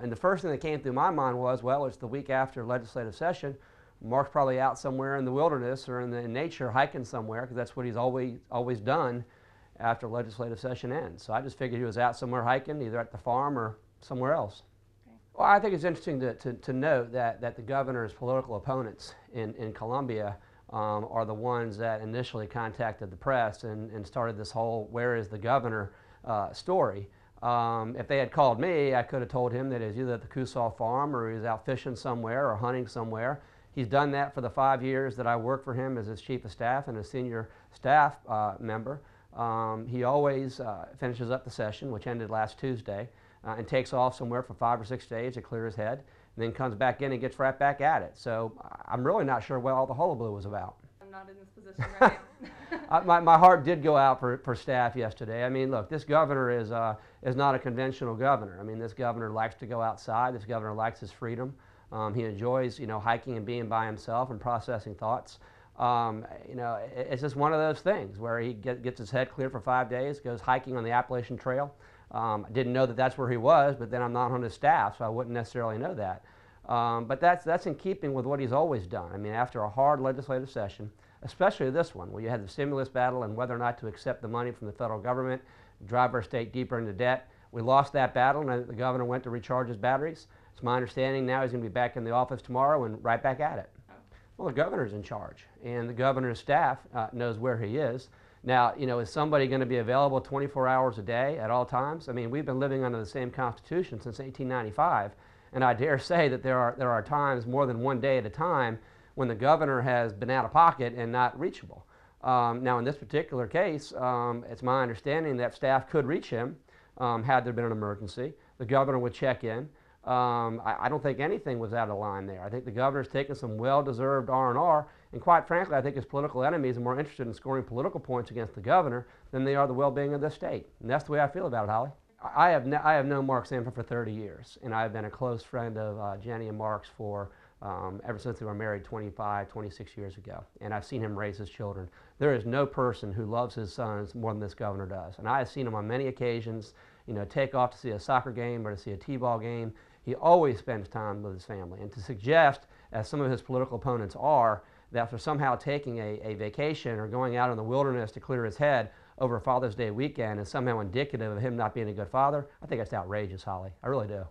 And the first thing that came through my mind was, well, it's the week after legislative session. Mark's probably out somewhere in the wilderness or in nature hiking somewhere, because that's what he's always done after legislative session ends. So I just figured he was out somewhere hiking, either at the farm or somewhere else. Okay. Well, I think it's interesting to note that the governor's political opponents in Columbia are the ones that initially contacted the press and started this whole "where is the governor" story. If they had called me, I could have told him that he's either at the Coosaw farm or he's out fishing somewhere or hunting somewhere. He's done that for the 5 years that I worked for him as his chief of staff and a senior staff member. He always finishes up the session, which ended last Tuesday, and takes off somewhere for 5 or 6 days to clear his head, and then comes back in and gets right back at it. So I'm really not sure what all the hullabaloo was about. I'm not in this position right now. My heart did go out for staff yesterday. I mean, look, this governor is not a conventional governor. I mean, this governor likes to go outside. This governor likes his freedom. He enjoys, hiking and being by himself and processing thoughts. It's just one of those things where he gets his head clear for 5 days, goes hiking on the Appalachian Trail. I didn't know that that's where he was, but then I'm not on his staff, so I wouldn't necessarily know that. But that's in keeping with what he's always done. I mean, after a hard legislative session, especially this one, where you had the stimulus battle and whether or not to accept the money from the federal government, drive our state deeper into debt. We lost that battle, and the governor went to recharge his batteries. It's my understanding now he's going to be back in the office tomorrow and right back at it. Well, the governor's in charge, and the governor's staff knows where he is. Now, is somebody going to be available 24 hours a day at all times? I mean, we've been living under the same Constitution since 1895, and I dare say that there are times, more than one day at a time, when the governor has been out of pocket and not reachable. Now, in this particular case, it's my understanding that staff could reach him had there been an emergency. The governor would check in. I don't think anything was out of line there. I think the governor's taken some well-deserved R&R, and quite frankly, I think his political enemies are more interested in scoring political points against the governor than they are the well-being of the state. And that's the way I feel about it, Holly. I have known Mark Sanford for 30 years, and I've been a close friend of Jenny and Mark's for ever since they were married 25, 26 years ago. And I've seen him raise his children. There is no person who loves his sons more than this governor does. And I have seen him on many occasions, take off to see a soccer game or to see a t-ball game. He always spends time with his family. And to suggest, as some of his political opponents are, that for somehow taking a vacation or going out in the wilderness to clear his head over Father's Day weekend is somehow indicative of him not being a good father, I think that's outrageous, Holly. I really do.